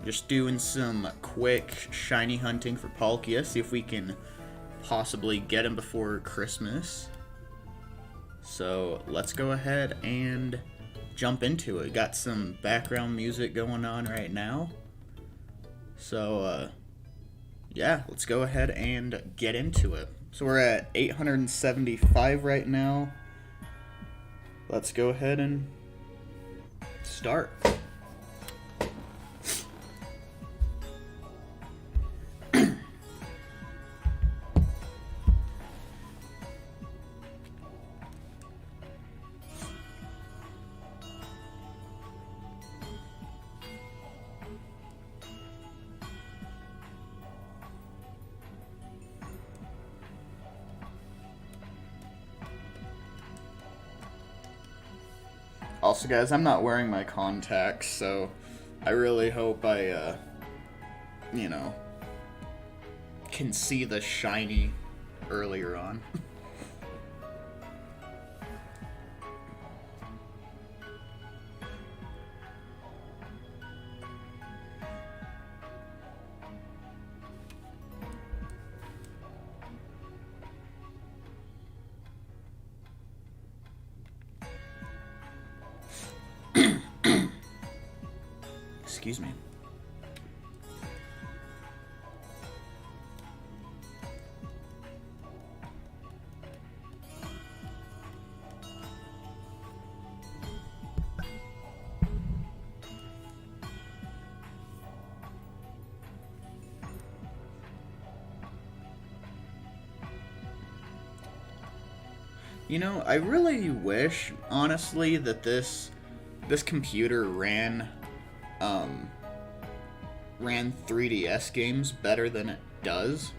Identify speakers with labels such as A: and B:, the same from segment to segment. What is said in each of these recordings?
A: just doing some quick shiny hunting for Palkia, see if we can possibly get him before Christmas. So let's go ahead and jump into it. Got some background music going on right now. So yeah, let's go ahead and get into it. So we're at 875 right now. Let's go ahead and start. Also, guys, I'm not wearing my contacts, so I really hope I, can see the shiny earlier on. Excuse me. You know, I really wish, honestly, that this computer ran 3DS games better than it does.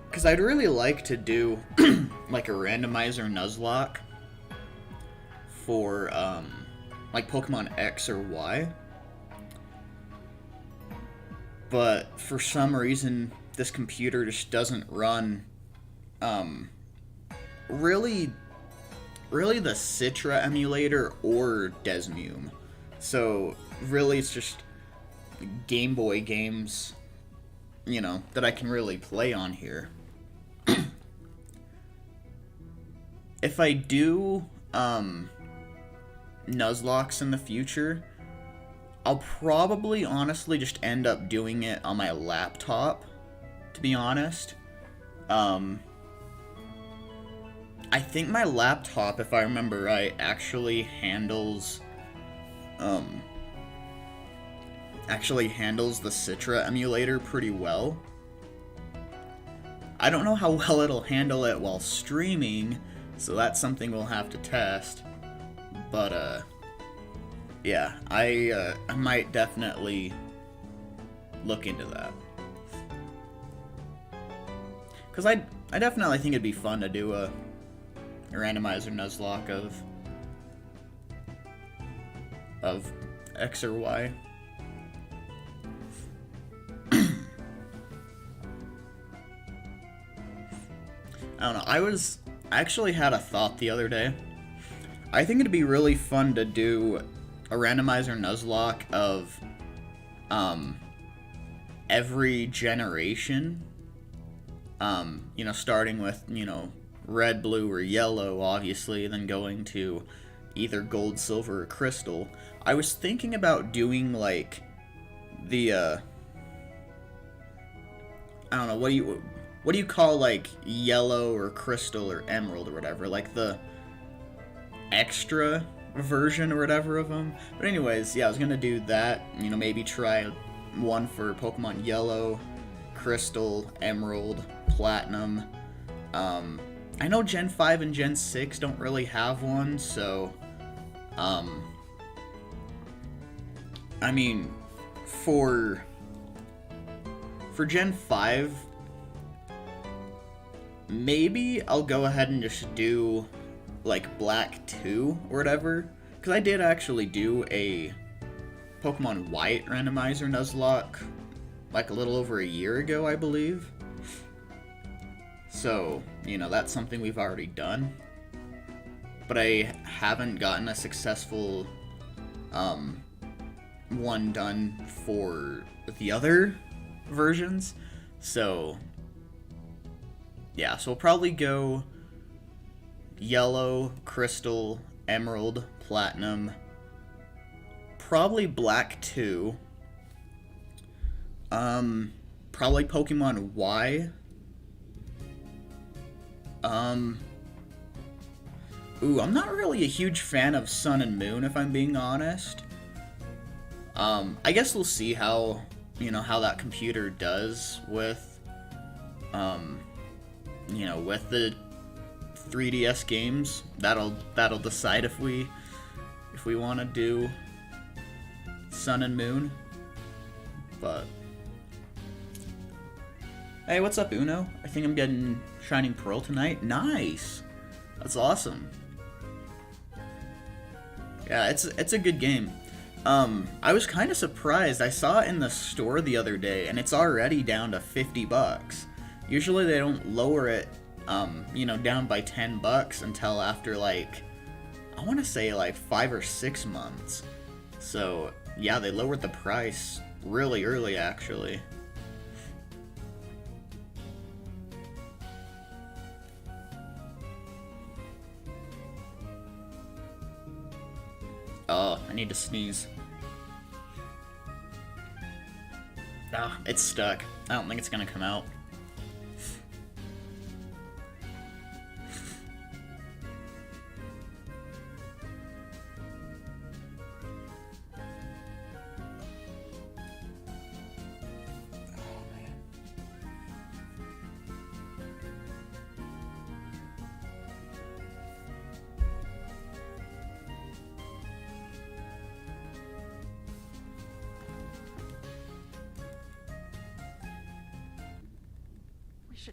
A: Because I'd really like to do like a randomizer Nuzlocke for like Pokemon X or Y. But for some reason, this computer just doesn't run really the Citra emulator or Desmume. So really it's just Game Boy games, that I can really play on here. If I do Nuzlocks in the future, I'll probably honestly just end up doing it on my laptop, to be honest. I think my laptop, if I remember right, actually handles the Citra emulator pretty well. I don't know how well it'll handle it while streaming, so that's something we'll have to test. But yeah, I might definitely look into that. Cause I definitely think it'd be fun to do a randomizer Nuzlocke of X or Y. I don't know. I actually had a thought the other day. I think it'd be really fun to do a randomizer Nuzlocke of every generation. Starting with, red, blue, or yellow, obviously, then going to either gold, silver, or crystal. I was thinking about doing, like, the, I don't know, what do you call, like, yellow, or crystal, or emerald, or whatever, like, the extra version, or whatever, of them? But anyways, yeah, I was gonna do that, maybe try one for Pokemon Yellow, Crystal, Emerald, Platinum. I know Gen 5 and Gen 6 don't really have one, so, I mean, for Gen 5, maybe I'll go ahead and just do, like, Black 2 or whatever, because I did actually do a Pokemon White randomizer Nuzlocke, like, a little over a year ago, I believe. So, that's something we've already done. But I haven't gotten a successful one done for the other versions. So, yeah, so we'll probably go yellow, crystal, emerald, platinum, probably black 2. Probably Pokemon Y. Ooh, I'm not really a huge fan of Sun and Moon, if I'm being honest. I guess we'll see how, how that computer does with, with the 3DS games. That'll decide if we want to do Sun and Moon. But hey, what's up, Uno? I think I'm getting Shining Pearl tonight. Nice. That's awesome. Yeah, it's a good game. I was kind of surprised. I saw it in the store the other day, and it's already down to $50. Usually they don't lower it, down by $10 until after, like, I want to say, like, 5 or 6 months. So, yeah, they lowered the price really early, actually. Oh, I need to sneeze. Ah, it's stuck. I don't think it's gonna come out.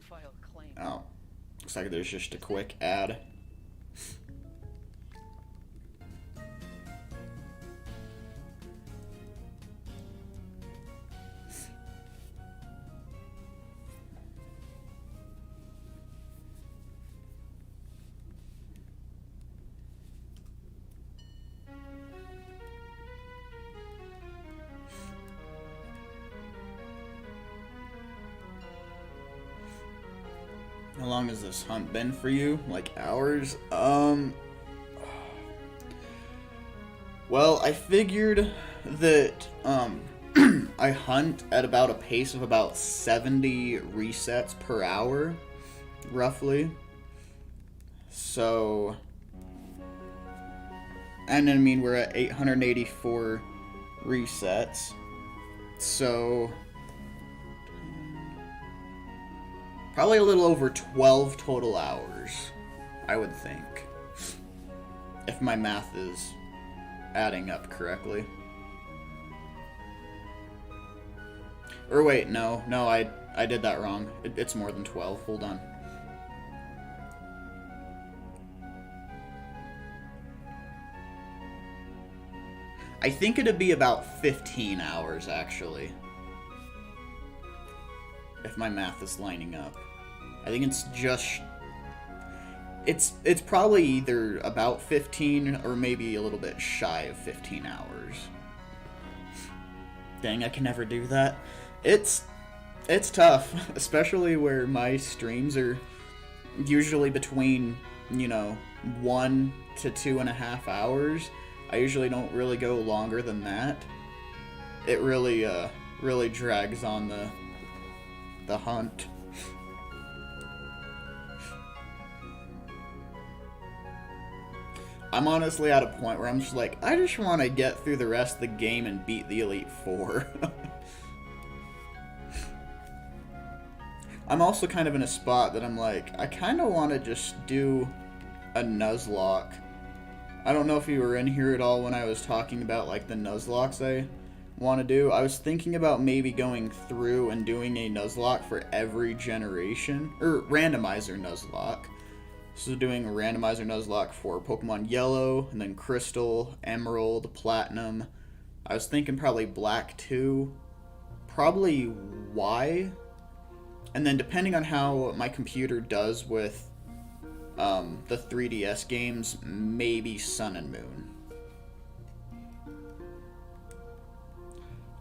B: File a claim.
A: Oh, looks like there's just a quick ad. How long has this hunt been for you? Like hours? Well, I figured that, I hunt at about a pace of about 70 resets per hour, roughly. So, and I mean, we're at 884 resets. So, probably a little over 12 total hours, I would think. If my math is adding up correctly. Or wait, no, I did that wrong. It's more than 12, hold on. I think it'd be about 15 hours, actually. If my math is lining up. I think it's just... It's probably either about 15 or maybe a little bit shy of 15 hours. Dang, I can never do that. It's tough, especially where my streams are usually between, 1 to 2.5 hours. I usually don't really go longer than that. It really drags on the hunt. I'm honestly at a point where I'm just like, I just want to get through the rest of the game and beat the Elite Four. I'm also kind of in a spot that I'm like, I kind of want to just do a Nuzlocke. I don't know if you were in here at all when I was talking about, like, the Nuzlocks I want to do. I was thinking about maybe going through and doing a Nuzlocke for every generation, or randomizer Nuzlocke. So doing a randomizer Nuzlocke for Pokemon Yellow, and then Crystal, Emerald, Platinum. I was thinking probably Black 2, probably Y, and then depending on how my computer does with the 3DS games, maybe Sun and Moon.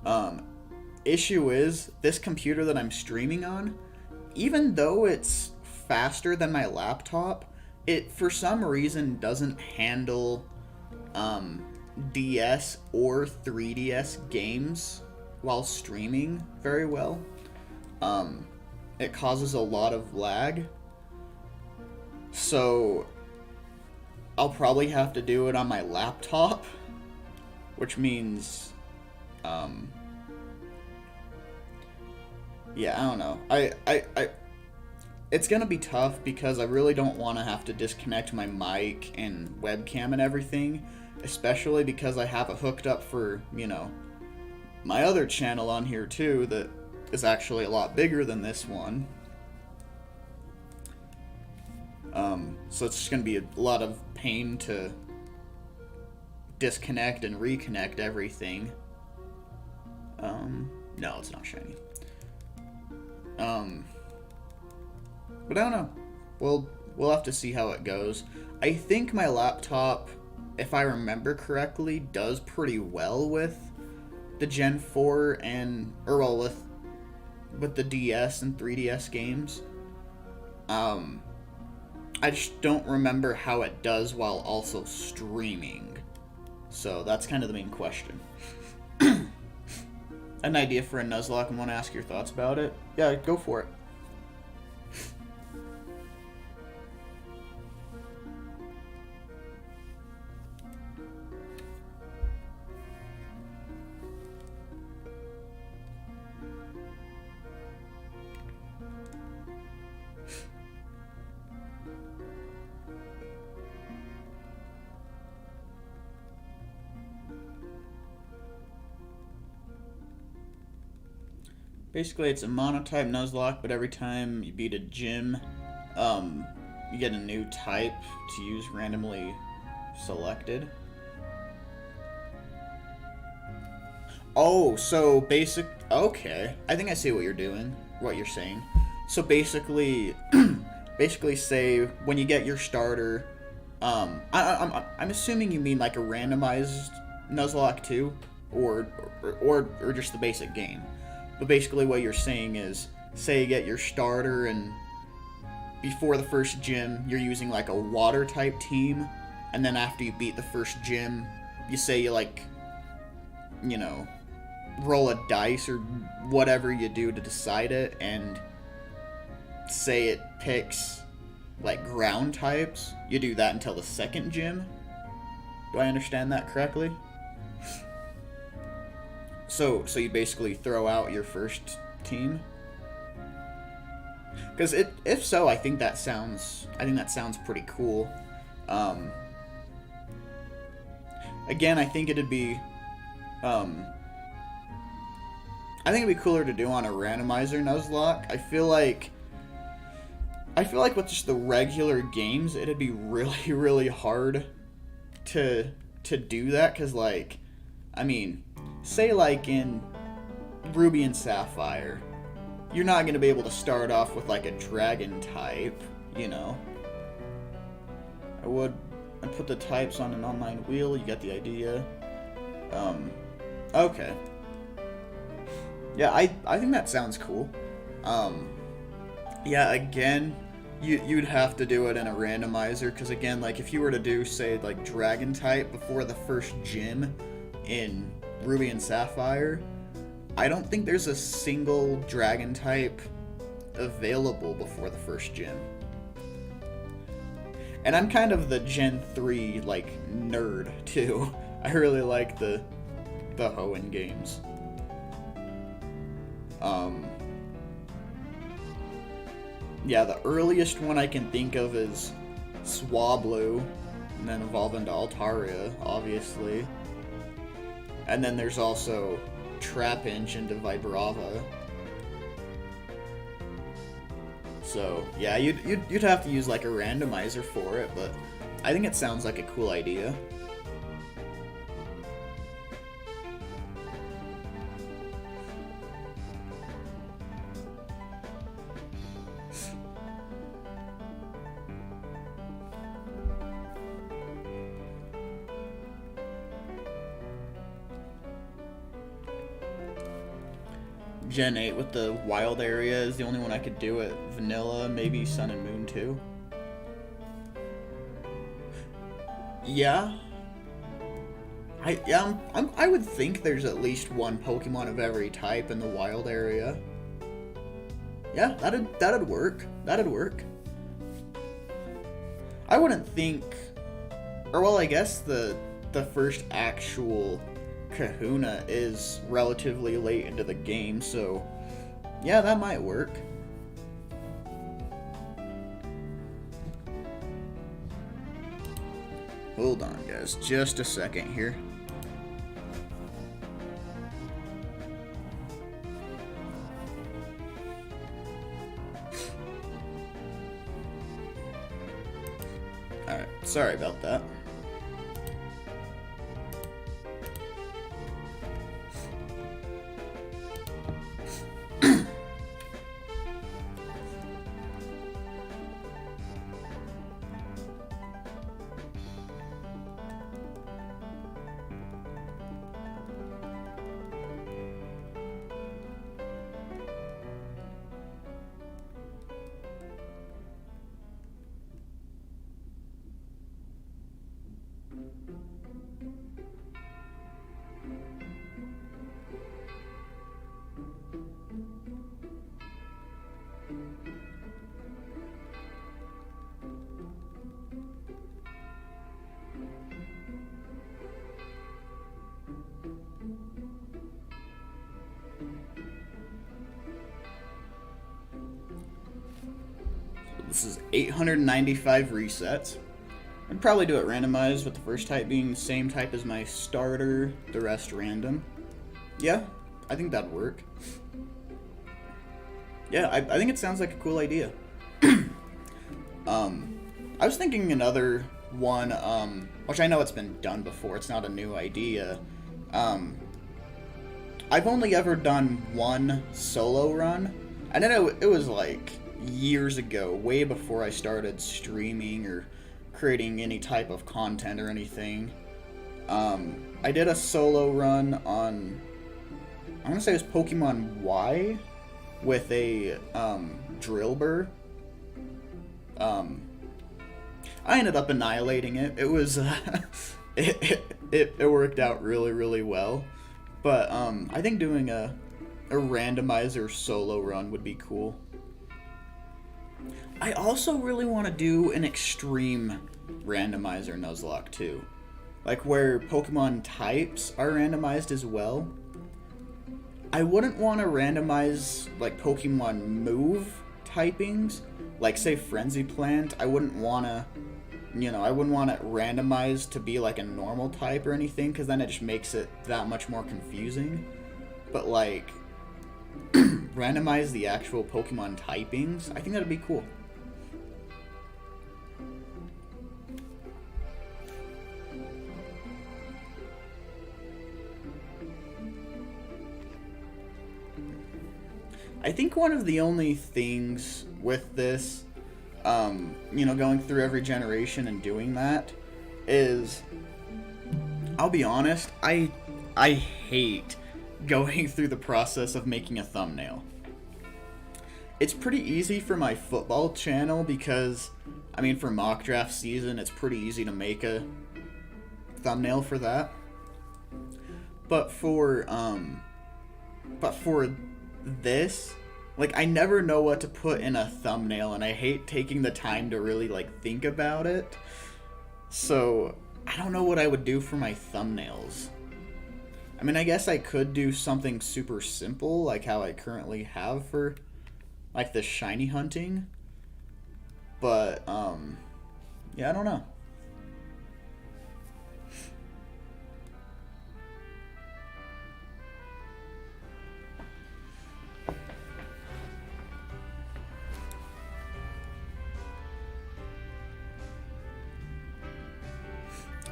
A: Um, Issue is, this computer that I'm streaming on, even though it's faster than my laptop, it for some reason doesn't handle DS or 3DS games while streaming very well. It causes a lot of lag. So I'll probably have to do it on my laptop, which means yeah, I don't know. I it's gonna be tough because I really don't want to have to disconnect my mic and webcam and everything, especially because I have it hooked up for, you know, my other channel on here too that is actually a lot bigger than this one. So it's just gonna be a lot of pain to disconnect and reconnect everything. No, it's not shiny. But I don't know. We'll have to see how it goes. I think my laptop, if I remember correctly, does pretty well with the Gen 4 with the DS and 3DS games. I just don't remember how it does while also streaming. So that's kind of the main question. An idea for a Nuzlocke and want to ask your thoughts about it? Yeah, go for it. Basically, it's a monotype Nuzlocke, but every time you beat a gym, you get a new type to use randomly selected. Oh, so basic. Okay, I think I see what you're saying. So basically, say when you get your starter, I'm assuming you mean like a randomized Nuzlocke too, or just the basic game. But basically what you're saying is, say you get your starter and before the first gym, you're using like a water type team, and then after you beat the first gym, you say you like, you know, roll a dice or whatever you do to decide it, and say it picks like ground types, you do that until the second gym. Do I understand that correctly? So you basically throw out your first team? Because if so, I think that sounds pretty cool. Again, I think it'd be cooler to do on a randomizer Nuzlocke. I feel like with just the regular games, it'd be really, really hard to do that. Because, like, I mean, say like in Ruby and Sapphire, you're not going to be able to start off with like a dragon type, you know. I'd put the types on an online wheel, you get the idea. Okay. Yeah, I think that sounds cool. Yeah, again, you'd have to do it in a randomizer, because again, like if you were to do, say, like dragon type before the first gym in Ruby and Sapphire, I don't think there's a single dragon type available before the first gym. And I'm kind of the Gen 3, like, nerd, too. I really like the Hoenn games. Yeah, the earliest one I can think of is Swablu, and then evolve into Altaria, obviously. And then there's also Trapinch into Vibrava. So yeah, you'd have to use like a randomizer for it, but I think it sounds like a cool idea. Gen 8 with the wild area is the only one I could do it. Vanilla, maybe Sun and Moon too. Yeah. I would think there's at least one Pokemon of every type in the wild area. Yeah, that'd work. That'd work. I wouldn't think, or well, I guess the first actual Kahuna is relatively late into the game, so yeah, that might work. Hold on, guys, just a second here. Alright, sorry about that. This is 895 resets. I'd probably do it randomized, with the first type being the same type as my starter, the rest random. Yeah, I think that'd work. Yeah, I think it sounds like a cool idea. I was thinking another one, which I know it's been done before, it's not a new idea. I've only ever done one solo run, and then it was like years ago, way before I started streaming or creating any type of content or anything. I did a solo run on, I want to say it was Pokemon Y with a Drillbur. I ended up annihilating it. It was it worked out really, really well. But I think doing a randomizer solo run would be cool. I also really want to do an extreme randomizer Nuzlocke too. Like where Pokemon types are randomized as well. I wouldn't want to randomize like Pokemon move typings. Like say Frenzy Plant, I wouldn't want to, I wouldn't want it randomized to be like a normal type or anything, because then it just makes it that much more confusing. But like, randomize the actual Pokemon typings, I think that'd be cool. I think one of the only things with this, going through every generation and doing that, is, I'll be honest, I hate going through the process of making a thumbnail. It's pretty easy for my football channel because, for mock draft season, it's pretty easy to make a thumbnail for that. But for this, like, I never know what to put in a thumbnail, and I hate taking the time to really, think about it. So, I don't know what I would do for my thumbnails. I guess I could do something super simple, like how I currently have for, the shiny hunting. But, yeah, I don't know.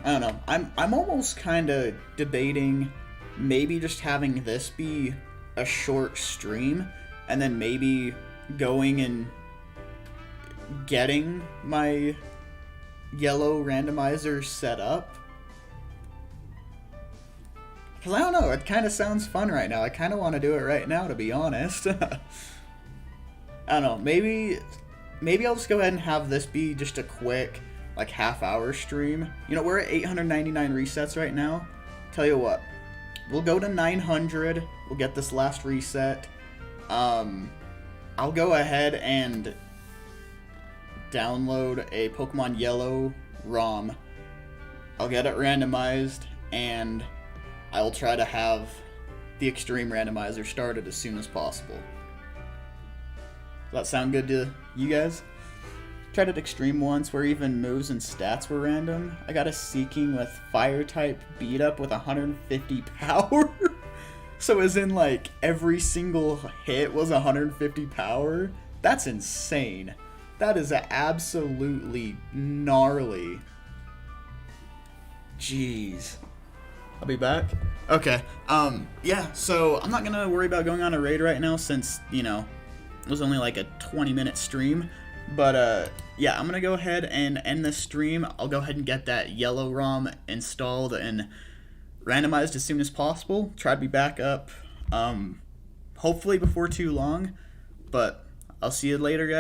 A: I don't know. I'm almost kind of debating maybe just having this be a short stream, and then maybe going and getting my yellow randomizer set up. Because I don't know, it kind of sounds fun right now. I kind of want to do it right now, to be honest. I don't know, maybe I'll just go ahead and have this be just a quick, like, half-hour stream. You know, we're at 899 resets right now. Tell you what, we'll go to 900. We'll get this last reset. I'll go ahead and download a Pokemon Yellow ROM. I'll get it randomized, and I'll try to have the Extreme Randomizer started as soon as possible. Does that sound good to you guys? Tried it Extreme once where even moves and stats were random. I got a Seeking with Fire type beat up with 150 power. So as in, like, every single hit was 150 power? That's insane. That is absolutely gnarly. Jeez. I'll be back. Okay. Yeah, so I'm not gonna worry about going on a raid right now since, you know, it was only like a 20-minute stream. But, yeah, I'm gonna go ahead and end this stream. I'll go ahead and get that yellow ROM installed and randomized as soon as possible. Try to be back up, hopefully before too long. But I'll see you later, guys.